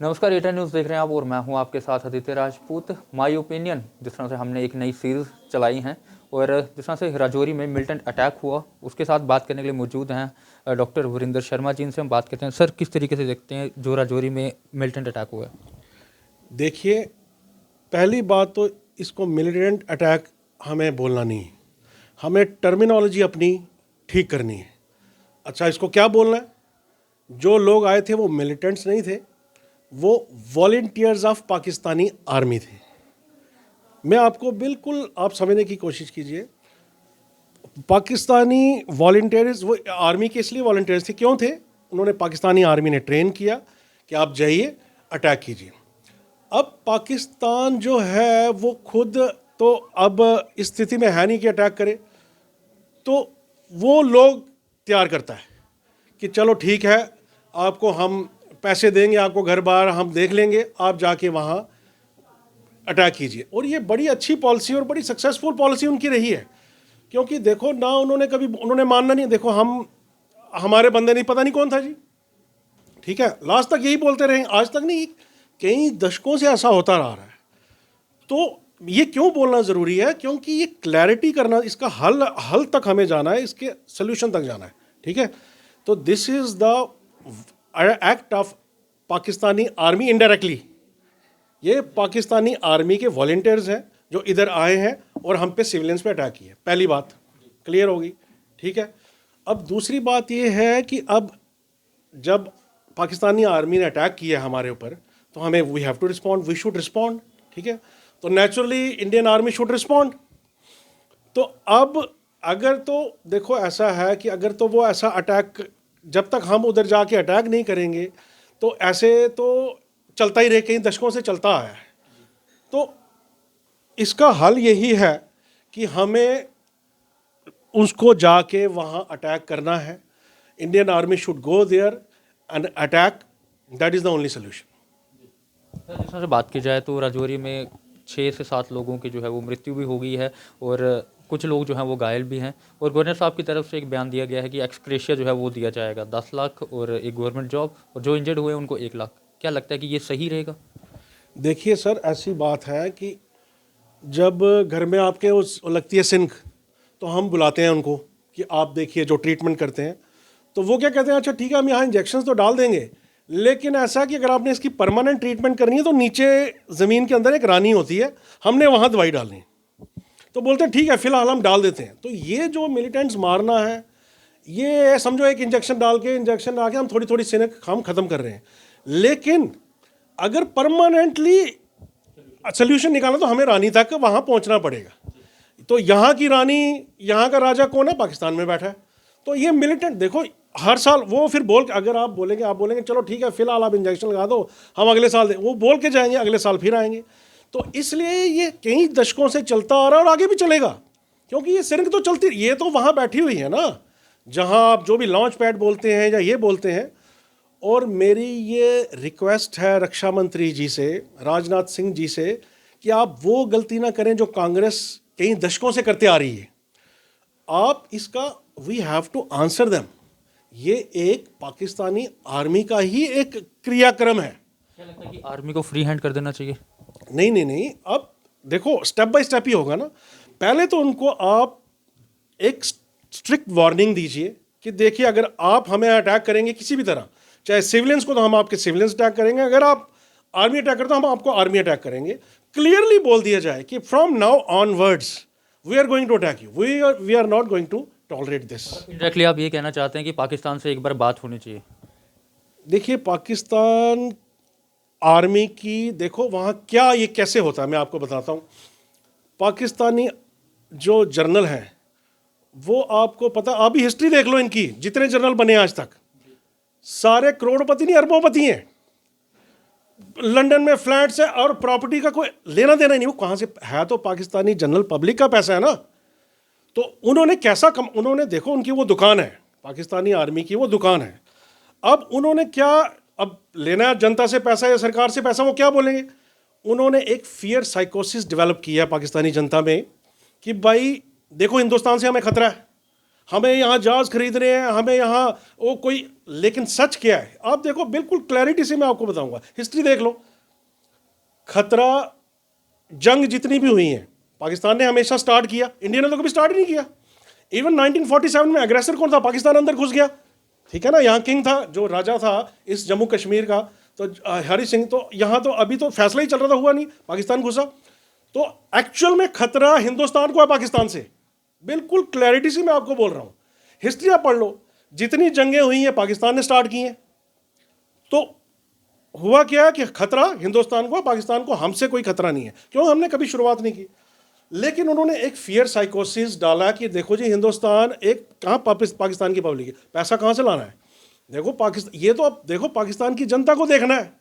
नमस्कार, एटा न्यूज़ देख रहे हैं आप और मैं हूं आपके साथ आदित्य राजपूत। माय ओपिनियन जिस तरह से हमने एक नई सीरीज़ चलाई है और जिस तरह से राजौरी में मिलिटेंट अटैक हुआ उसके साथ बात करने के लिए मौजूद हैं डॉक्टर वीरेंद्र शर्मा जी। इनसे हम बात करते हैं। सर, किस तरीके से देखते हैं जो राजौरी में मिलिटेंट अटैक हुआ है? देखिए, पहली बात तो इसको मिलिटेंट अटैक हमें बोलना नहीं है, हमें टर्मिनोलॉजी अपनी ठीक करनी है। अच्छा, इसको क्या बोलना है? जो लोग आए थे वो मिलिटेंट्स नहीं थे, वो वॉलंटियर्स ऑफ पाकिस्तानी आर्मी थे। मैं आपको बिल्कुल, आप समझने की कोशिश कीजिए। पाकिस्तानी वॉलंटियर्स वो आर्मी के इसलिए वॉलंटियर्स थे, क्यों थे? उन्होंने पाकिस्तानी आर्मी ने ट्रेन किया कि आप जाइए अटैक कीजिए। अब पाकिस्तान जो है वो खुद तो अब इस स्थिति में है नहीं कि अटैक करे, तो वो लोग तैयार करता है कि चलो ठीक है, आपको हम पैसे देंगे, आपको घर बार हम देख लेंगे, आप जाके वहाँ अटैक कीजिए। और ये बड़ी अच्छी पॉलिसी और बड़ी सक्सेसफुल पॉलिसी उनकी रही है, क्योंकि देखो ना, उन्होंने मानना नहीं। देखो, हमारे बंदे नहीं, पता नहीं कौन था जी, ठीक है, लास्ट तक यही बोलते रहे, आज तक नहीं, कई दशकों से ऐसा होता रहा है। तो ये क्यों बोलना ज़रूरी है? क्योंकि ये क्लैरिटी करना, इसका हल तक हमें जाना है, इसके सोल्यूशन तक जाना है, ठीक है। तो this is the act of Pakistani army indirectly. ये पाकिस्तानी आर्मी के वॉलंटियर्स हैं जो इधर आए हैं और हम पे सिविलियंस पे अटैक किए। पहली बात क्लियर होगी, ठीक है। अब दूसरी बात ये है कि अब जब पाकिस्तानी आर्मी ने अटैक किया हमारे ऊपर, तो हमें we have to respond, we should respond, ठीक है। तो naturally Indian army should respond. तो अब अगर तो देखो ऐसा है कि अगर तो वो ऐसा अटैक, जब तक हम उधर जाके अटैक नहीं करेंगे तो ऐसे तो चलता ही रहे, कई दशकों से चलता आया है। तो इसका हल यही है कि हमें उसको जाके वहाँ अटैक करना है। Indian army should go there and attack, that is the only solution. जिस तरह से बात की जाए तो राजौरी में 6 से 7 लोगों की जो है वो मृत्यु भी हो गई है और कुछ लोग जो हैं वो घायल भी हैं। और गवर्नर साहब की तरफ से एक बयान दिया गया है कि एक्सग्रेशिया जो है वो दिया जाएगा 10 लाख और एक गवर्नमेंट जॉब, और जो इंजर्ड हुए उनको 1 लाख। क्या लगता है कि ये सही रहेगा? देखिए सर, ऐसी बात है कि जब घर में आपके उस लगती है सिनक, तो हम बुलाते हैं उनको कि आप देखिए जो ट्रीटमेंट करते हैं, तो वो क्या कहते हैं, अच्छा ठीक है, हम यहाँ इंजेक्शन तो डाल देंगे, लेकिन ऐसा कि अगर आपने इसकी परमानेंट ट्रीटमेंट करनी है तो नीचे ज़मीन के अंदर एक रानी होती है, हमने वहाँ दवाई डालनी है। तो बोलते हैं ठीक है, फिलहाल हम डाल देते हैं। तो ये जो मिलिटेंट्स मारना है, ये समझो एक इंजेक्शन डाल के, इंजेक्शन आके हम थोड़ी थोड़ी सिनक हम ख़त्म कर रहे हैं। लेकिन अगर परमानेंटली सोल्यूशन निकालना तो हमें रानी तक वहाँ पहुँचना पड़ेगा। तो यहाँ की रानी, यहाँ का राजा कौन है? पाकिस्तान में बैठा है। तो ये मिलिटेंट देखो, हर साल वो फिर अगर आप बोलेंगे चलो ठीक है, फिलहाल आप इंजेक्शन लगा दो, हम अगले साल वो बोल के जाएंगे, अगले साल फिर आएंगे। तो इसलिए ये कई दशकों से चलता आ रहा है और आगे भी चलेगा, क्योंकि ये सिरंग तो चलती, ये तो वहाँ बैठी हुई है ना, जहाँ आप जो भी लॉन्च पैड बोलते हैं या ये बोलते हैं। और मेरी ये रिक्वेस्ट है रक्षा मंत्री जी से, राजनाथ सिंह जी से, कि आप वो गलती ना करें जो कांग्रेस कई दशकों से करते आ रही है। आप इसका, we have to answer them. ये एक पाकिस्तानी आर्मी का ही एक क्रियाक्रम है। क्या लगता है कि आर्मी को फ्री हैंड कर देना चाहिए? नहीं नहीं नहीं, अब देखो स्टेप बाय स्टेप ही होगा ना। पहले तो उनको आप एक स्ट्रिक्ट वार्निंग दीजिए कि देखिए, अगर आप हमें अटैक करेंगे किसी भी तरह, चाहे सिविलियंस को, तो हम आपके सिविलियंस अटैक करेंगे, अगर आप आर्मी अटैक करते हो हम आपको आर्मी अटैक करेंगे। क्लियरली बोल दिया जाए कि from now onwards we are going to attack you, we are not going to tolerate this. Indirectly आप ये कहना चाहते हैं कि पाकिस्तान से एक बार बात होनी चाहिए? देखिए, पाकिस्तान आर्मी की, देखो वहाँ क्या, ये कैसे होता है मैं आपको बताता हूँ। पाकिस्तानी जो जनरल हैं, वो आपको पता, आप भी हिस्ट्री देख लो इनकी, जितने जनरल बने आज तक, सारे करोड़पति नहीं अरबोंपति हैं। लंदन में फ्लैट्स है और प्रॉपर्टी का कोई लेना देना ही नहीं। वो कहाँ से है? तो पाकिस्तानी जनरल पब्लिक का पैसा है ना। तो उन्होंने कैसा उन्होंने देखो, उनकी वो दुकान है, पाकिस्तानी आर्मी की वो दुकान है। अब उन्होंने क्या, अब लेना है जनता से पैसा या सरकार से पैसा, वो क्या बोलेंगे? उन्होंने एक फियर साइकोसिस डेवलप किया पाकिस्तानी जनता में कि भाई देखो, हिंदुस्तान से हमें खतरा है, हमें यहाँ जहाज खरीद रहे हैं, हमें यहाँ वो कोई, लेकिन सच क्या है आप देखो, बिल्कुल क्लैरिटी से मैं आपको बताऊंगा, हिस्ट्री देख लो। खतरा, जंग जितनी भी हुई हैं पाकिस्तान ने हमेशा स्टार्ट किया, इंडिया ने तो कभी स्टार्ट ही नहीं किया। इवन 1947 में एग्रेसर कौन था? पाकिस्तान अंदर घुस गया, ठीक है ना। यहाँ किंग था, जो राजा था इस जम्मू कश्मीर का, तो हरि सिंह, तो यहाँ तो अभी तो फैसला ही चल रहा था, हुआ नहीं, पाकिस्तान घुसा। तो एक्चुअल में खतरा हिंदुस्तान को है पाकिस्तान से, बिल्कुल क्लैरिटी से मैं आपको बोल रहा हूँ। हिस्ट्री आप पढ़ लो, जितनी जंगें हुई हैं पाकिस्तान ने स्टार्ट की हैं। तो हुआ क्या कि खतरा हिंदुस्तान को, पाकिस्तान को हमसे कोई खतरा नहीं है, क्यों? हमने कभी शुरुआत नहीं की। लेकिन उन्होंने एक फियर साइकोसिस डाला कि देखो जी, हिंदुस्तान एक कहाँ पाकिस्तान की पब्लिक है, पैसा कहाँ से लाना है? देखो पाकिस्तान, ये तो अब देखो पाकिस्तान की जनता को देखना है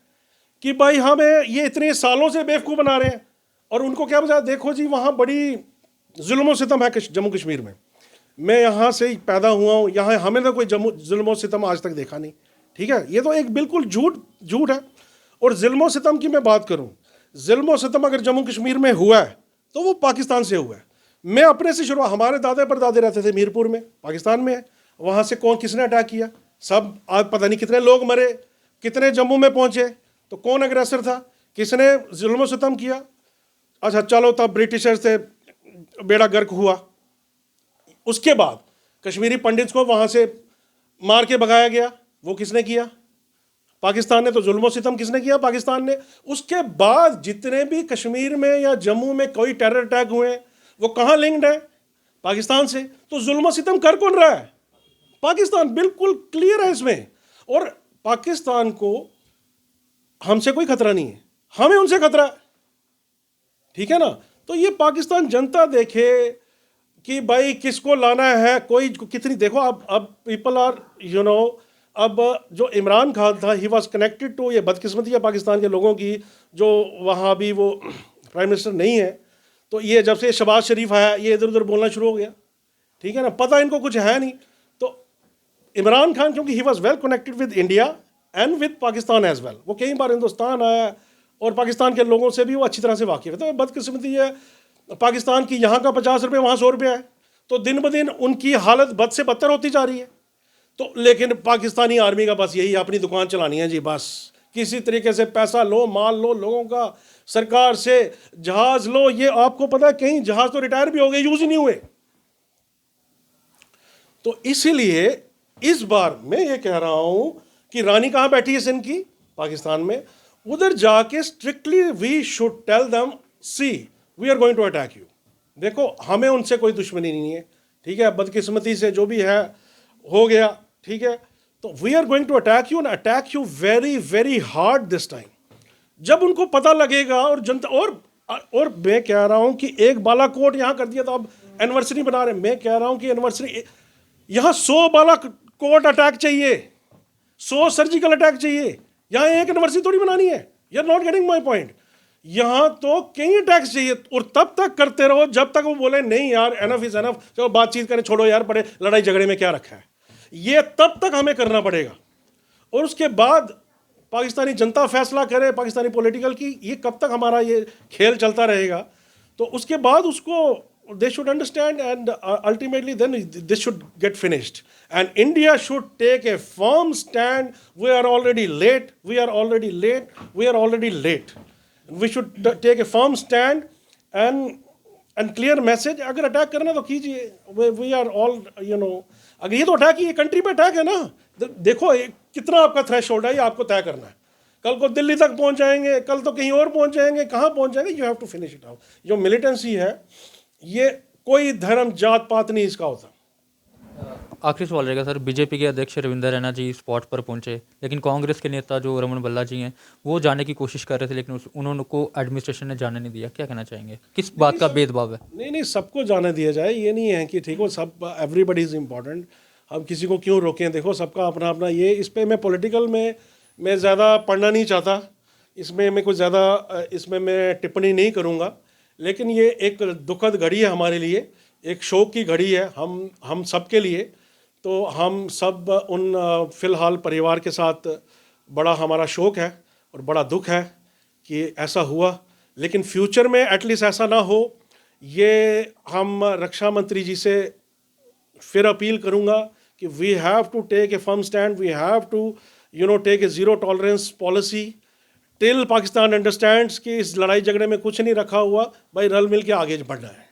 कि भाई हमें ये इतने सालों से बेवकूफ़ बना रहे हैं, और उनको क्या बता, देखो जी वहाँ बड़ी जुल्म सितम है जम्मू कश्मीर में। मैं यहाँ से ही पैदा हुआ हूँ, यहाँ हमें तो कोई जुल्म सितम आज तक देखा नहीं, ठीक है। ये तो एक बिल्कुल झूठ है। और जुल्म सितम की मैं बात करूँ, जुल्म सितम अगर जम्मू कश्मीर में हुआ है तो वो पाकिस्तान से हुआ है। मैं अपने से शुरू, हमारे दादा परदादे रहते थे मीरपुर में, पाकिस्तान में है, वहाँ से कौन किसने अटैक किया, सब आज पता नहीं कितने लोग मरे, कितने जम्मू में पहुँचे, तो कौन अग्रेसर था, किसने जुल्म सितम किया। अच्छा चलो, तब ब्रिटिशर्स से बेड़ा गर्क हुआ, उसके बाद कश्मीरी पंडित को वहाँ से मार के भगाया गया, वो किसने किया? पाकिस्तान ने। तो जुल्म सितम किसने किया? पाकिस्तान ने। उसके बाद जितने भी कश्मीर में या जम्मू में कोई टेरर अटैक हुए वो कहाँ लिंक्ड है? पाकिस्तान से। तो जुल्म सितम कर कौन रहा है? पाकिस्तान, बिल्कुल क्लियर है इसमें। और पाकिस्तान को हमसे कोई खतरा नहीं है, हमें उनसे खतरा है, ठीक है ना। तो ये पाकिस्तान जनता देखे कि भाई किसको लाना है, कोई कितनी, देखो अब पीपल आर अब जो इमरान खान था, ही वॉज कनेक्टेड टू, ये बदकिस्मती है पाकिस्तान के लोगों की, जो वहाँ भी वो प्राइम मिनिस्टर नहीं है, तो ये जब से शहबाज शरीफ आया ये इधर उधर बोलना शुरू हो गया, ठीक है ना, पता इनको कुछ है नहीं। तो इमरान खान, क्योंकि he was well connected with India and with Pakistan as well, वो कई बार हिंदुस्तान आया और पाकिस्तान के लोगों से भी वो अच्छी तरह से वाकिफ है। तो बदकिस्मती है पाकिस्तान की, यहाँ का 50 रुपये वहाँ 100 रुपये है, तो दिन ब दिन उनकी हालत बद से बदतर होती जा रही है। तो लेकिन पाकिस्तानी आर्मी का बस यही अपनी दुकान चलानी है जी, बस किसी तरीके से पैसा लो, माल लो लोगों का, सरकार से जहाज लो। ये आपको पता है कहीं जहाज तो रिटायर भी हो गए, यूज ही नहीं हुए। तो इसीलिए इस बार मैं ये कह रहा हूं कि रानी कहां बैठी है सिंध की? पाकिस्तान में। उधर जाके strictly we should tell them, see we are going to attack you. देखो हमें उनसे कोई दुश्मनी नहीं है, ठीक है, बदकिस्मती से जो भी है हो गया, ठीक है। तो we are going to attack you and attack you very very hard this time. जब उनको पता लगेगा, और जनता, और मैं कह रहा हूं कि एक बालाकोट यहां कर दिया तो अब एनिवर्सरी बना रहे हैं। मैं कह रहा हूं कि एनिवर्सरी यहां 100 बालाकोट अटैक चाहिए, 100 सर्जिकल अटैक चाहिए, यहां एक एनिवर्सरी थोड़ी बनानी है। You are not getting my point. यहां तो कई अटैक्स चाहिए, और तब तक करते रहो जब तक वो बोले नहीं यार एनफ इज एनफ, चलो बातचीत करें, छोड़ो यार, बड़े लड़ाई झगड़े में क्या रखा है। ये तब तक हमें करना पड़ेगा, और उसके बाद पाकिस्तानी जनता फैसला करे, पाकिस्तानी पॉलिटिकल की, ये कब तक हमारा ये खेल चलता रहेगा। तो उसके बाद उसको they should understand, and ultimately then this should get finished, and India should take a firm stand. We are already late, we are already late, we are already late. We should take a firm stand and clear message. अगर attack करना तो कीजिए, we are all अगर ये तो attack, ये country पे attack है ना। देखो कितना आपका थ्रेशोल्ड है, ये आपको तय करना है। कल को दिल्ली तक पहुंच जाएंगे, कल तो कहीं और पहुंच जाएंगे, कहाँ पहुंच जाएंगे, you have to finish it out. जो मिलिटेंसी है, ये कोई धर्म जात पात नहीं इसका होता। आखिरी सवाल रहेगा सर, बीजेपी के अध्यक्ष रविंदर रैना जी स्पॉट पर पहुंचे, लेकिन कांग्रेस के नेता जो रमन भल्ला जी हैं वो जाने की कोशिश कर रहे थे, लेकिन उन्होंने को एडमिनिस्ट्रेशन ने जाने नहीं दिया। क्या कहना चाहेंगे, किस बात का भेदभाव है? नहीं, सबको जाने दिया जाए, ये नहीं है कि ठीक हो, सब एवरीबडी इज़ इम्पॉर्टेंट, हम किसी को क्यों रोकें। देखो सबका अपना अपना ये, इस पर मैं पॉलिटिकल में मैं ज़्यादा पढ़ना नहीं चाहता, इसमें मैं कुछ ज़्यादा इसमें मैं टिप्पणी नहीं करूँगा। लेकिन ये एक दुखद घड़ी है हमारे लिए, एक शोक की घड़ी है हम सब के लिए। तो हम सब उन फ़िलहाल परिवार के साथ बड़ा हमारा शोक है और बड़ा दुख है कि ऐसा हुआ, लेकिन फ्यूचर में एटलीस्ट ऐसा ना हो। ये हम रक्षा मंत्री जी से फिर अपील करूँगा कि we have to take a firm stand, we have to take a zero tolerance policy till Pakistan understands कि इस लड़ाई झगड़े में कुछ नहीं रखा हुआ, भाई रल मिल के आगे बढ़ना है।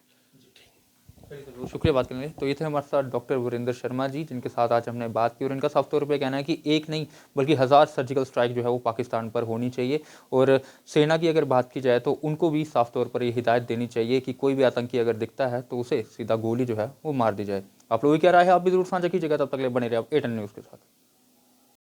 बहुत शुक्रिया बात करने के लिए। तो ये थे हमारे साथ डॉक्टर वीरेंद्र शर्मा जी, जिनके साथ आज हमने बात की और इनका साफ तौर पे कहना है कि एक नहीं बल्कि 1000 सर्जिकल स्ट्राइक जो है वो पाकिस्तान पर होनी चाहिए। और सेना की अगर बात की जाए तो उनको भी साफ तौर पर ये हिदायत देनी चाहिए कि कोई भी आतंकी अगर दिखता है तो उसे सीधा गोली जो है वो मार दी जाए। आप लोगों की क्या राय है, आप भी जरूर साझा कीजिएगा। तब तक के लिए बने रहे आप A10 न्यूज़ के साथ।